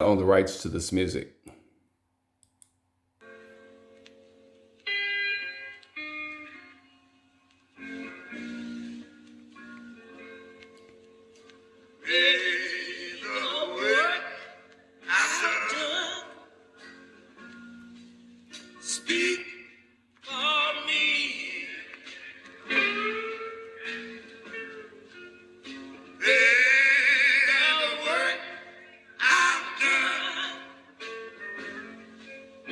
own the rights to this music. Speak for me. The work I've done.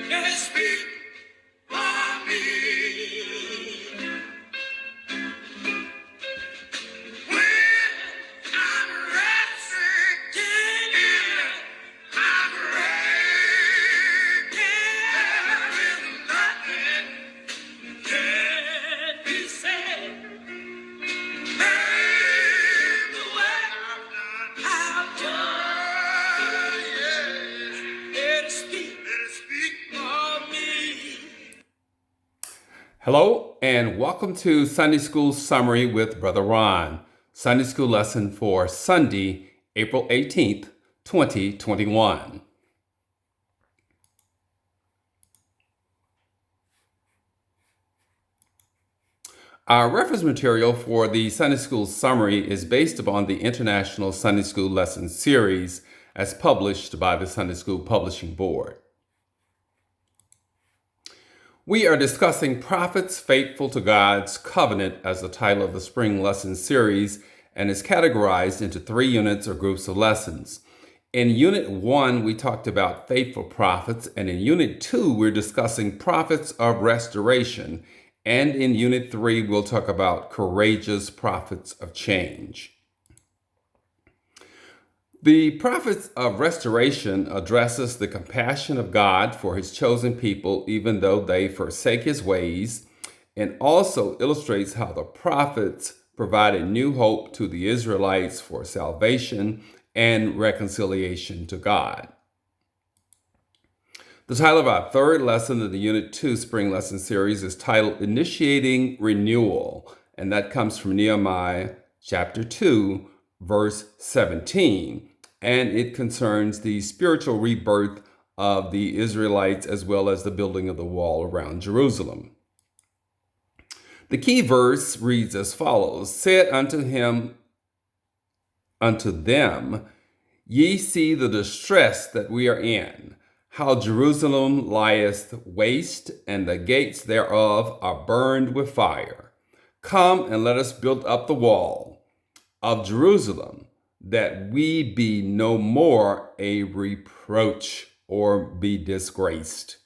Yes, speak for me. When I'm resting here, I'm ready. There is nothing can be said. Hello, and welcome to Sunday School Summary with Brother Ron. Sunday School lesson for Sunday, April 18th, 2021. Our reference material for the Sunday School Summary is based upon the International Sunday School Lesson Series as published by the Sunday School Publishing Board. We are discussing Prophets Faithful to God's Covenant as the title of the Spring Lesson Series, and is categorized into 3 units or groups of lessons. In Unit 1, we talked about faithful prophets, and in Unit 2, we're discussing prophets of restoration, and in Unit 3, we'll talk about courageous prophets of change. The prophets of restoration addresses the compassion of God for his chosen people, even though they forsake his ways, and also illustrates how the prophets provided new hope to the Israelites for salvation and reconciliation to God. The title of our third lesson in the Unit 2 Spring Lesson Series is titled Initiating Renewal, and that comes from Nehemiah chapter 2, verse 17. And it concerns the spiritual rebirth of the Israelites as well as the building of the wall around Jerusalem. The key verse reads as follows: Said unto them, ye see the distress that we are in, how Jerusalem lieth waste, and the gates thereof are burned with fire. Come and let us build up the wall of Jerusalem, that we be no more a reproach or be disgraced.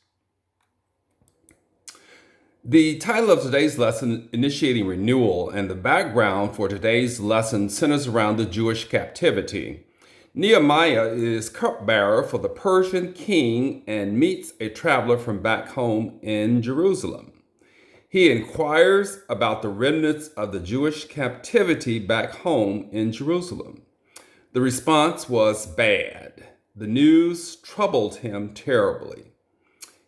The title of today's lesson, Initiating Renewal, and the background for today's lesson centers around the Jewish captivity. Nehemiah is cupbearer for the Persian king and meets a traveler from back home in Jerusalem. He inquires about the remnants of the Jewish captivity back home in Jerusalem. The response was bad. The news troubled him terribly.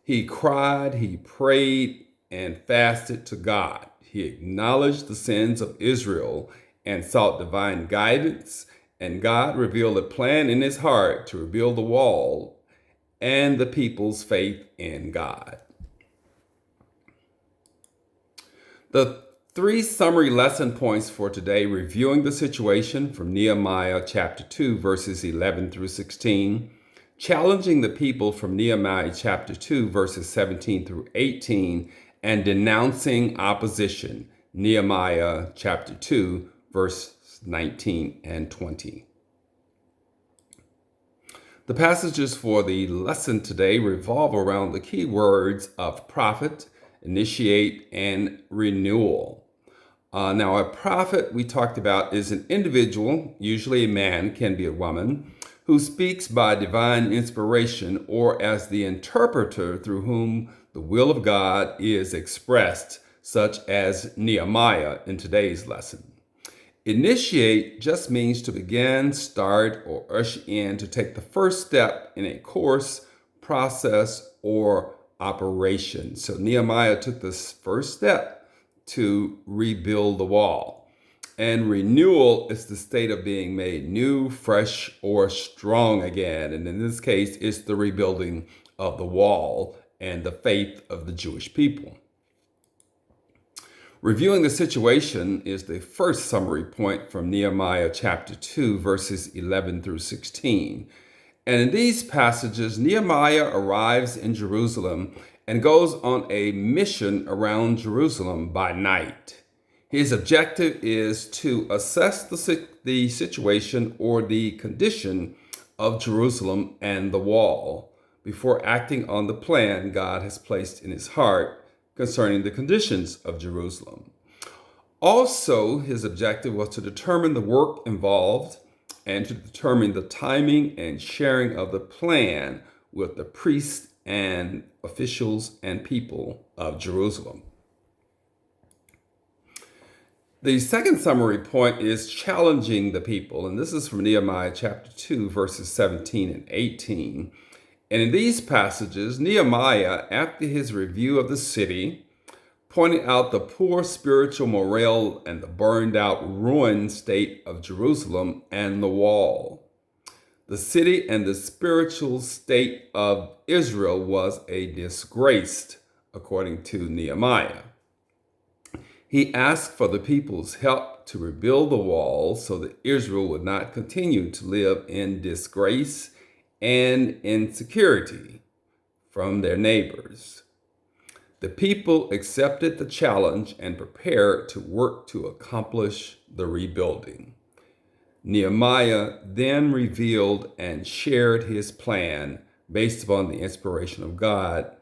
He cried, he prayed, and fasted to God. He acknowledged the sins of Israel and sought divine guidance, and God revealed a plan in his heart to rebuild the wall and the people's faith in God. The 3 summary lesson points for today, reviewing the situation from Nehemiah chapter 2, verses 11 through 16, challenging the people from Nehemiah chapter 2, verses 17 through 18, and denouncing opposition, Nehemiah chapter 2, verse 19 and 20. The passages for the lesson today revolve around the key words of prophet, initiate, and renewal. Now, a prophet, we talked about, is an individual, usually a man, can be a woman, who speaks by divine inspiration or as the interpreter through whom the will of God is expressed, such as Nehemiah in today's lesson. Initiate just means to begin, start, or usher in, to take the first step in a course, process, or operation. So Nehemiah took this first step to rebuild the wall. And renewal is the state of being made new, fresh, or strong again. And in this case, it's the rebuilding of the wall and the faith of the Jewish people. Reviewing the situation is the first summary point from Nehemiah chapter 2, verses 11 through 16. And in these passages, Nehemiah arrives in Jerusalem and goes on a mission around Jerusalem by night. His objective is to assess the situation or the condition of Jerusalem and the wall before acting on the plan God has placed in his heart concerning the conditions of Jerusalem. Also, his objective was to determine the work involved and to determine the timing and sharing of the plan with the priests and officials and people of Jerusalem. The second summary point is challenging the people, and this is from Nehemiah chapter 2, verses 17 and 18. And in these passages, Nehemiah, after his review of the city, pointed out the poor spiritual morale and the burned out, ruined state of Jerusalem and the wall. The city and the spiritual state of Israel was a disgrace, according to Nehemiah. He asked for the people's help to rebuild the wall so that Israel would not continue to live in disgrace and insecurity from their neighbors. The people accepted the challenge and prepared to work to accomplish the rebuilding. Nehemiah then revealed and shared his plan based upon the inspiration of God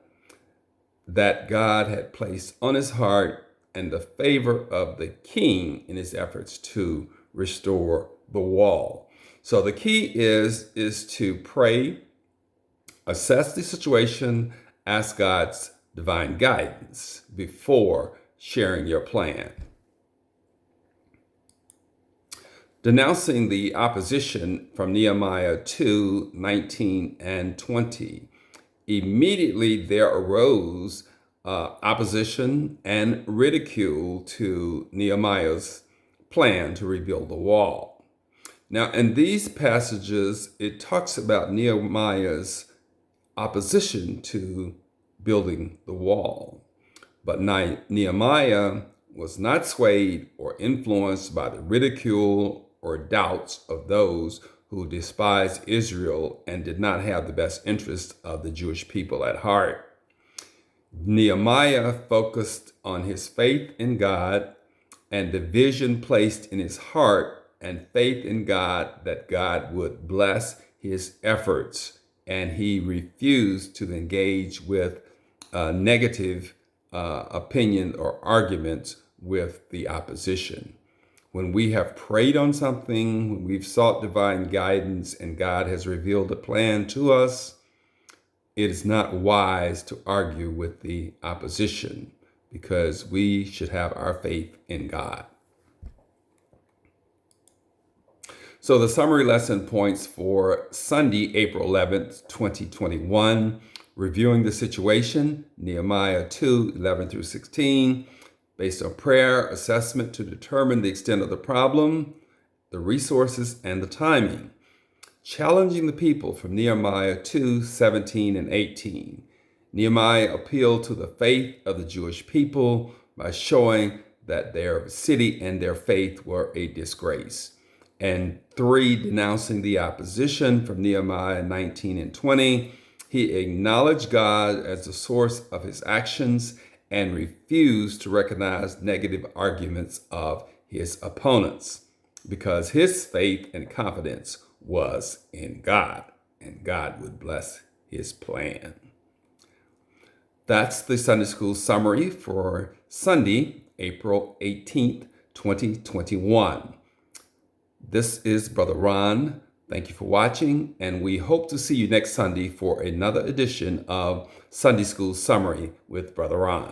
that God had placed on his heart and the favor of the king in his efforts to restore the wall. So the key is to pray, assess the situation, ask God's divine guidance before sharing your plan. Denouncing the opposition from Nehemiah 2, 19 and 20. Immediately there arose opposition and ridicule to Nehemiah's plan to rebuild the wall. Now, in these passages, it talks about Nehemiah's opposition to building the wall. But Nehemiah was not swayed or influenced by the ridicule or doubts of those who despised Israel and did not have the best interest of the Jewish people at heart. Nehemiah focused on his faith in God and the vision placed in his heart and faith in God that God would bless his efforts, and he refused to engage with negative opinion or arguments with the opposition. When we have prayed on something, when we've sought divine guidance and God has revealed a plan to us, it is not wise to argue with the opposition because we should have our faith in God. So the summary lesson points for Sunday, April 11th, 2021, reviewing the situation, Nehemiah 2, 11 through 16, based on prayer, assessment to determine the extent of the problem, the resources, and the timing. Challenging the people from Nehemiah 2, 17 and 18. Nehemiah appealed to the faith of the Jewish people by showing that their city and their faith were a disgrace. And 3, denouncing the opposition from Nehemiah 19 and 20. He acknowledged God as the source of his actions and refused to recognize negative arguments of his opponents because his faith and confidence was in God, and God would bless his plan. That's the Sunday School summary for Sunday, April 18th, 2021. This is Brother Ron. Thank you for watching, and we hope to see you next Sunday for another edition of Sunday School Summary with Brother Ron.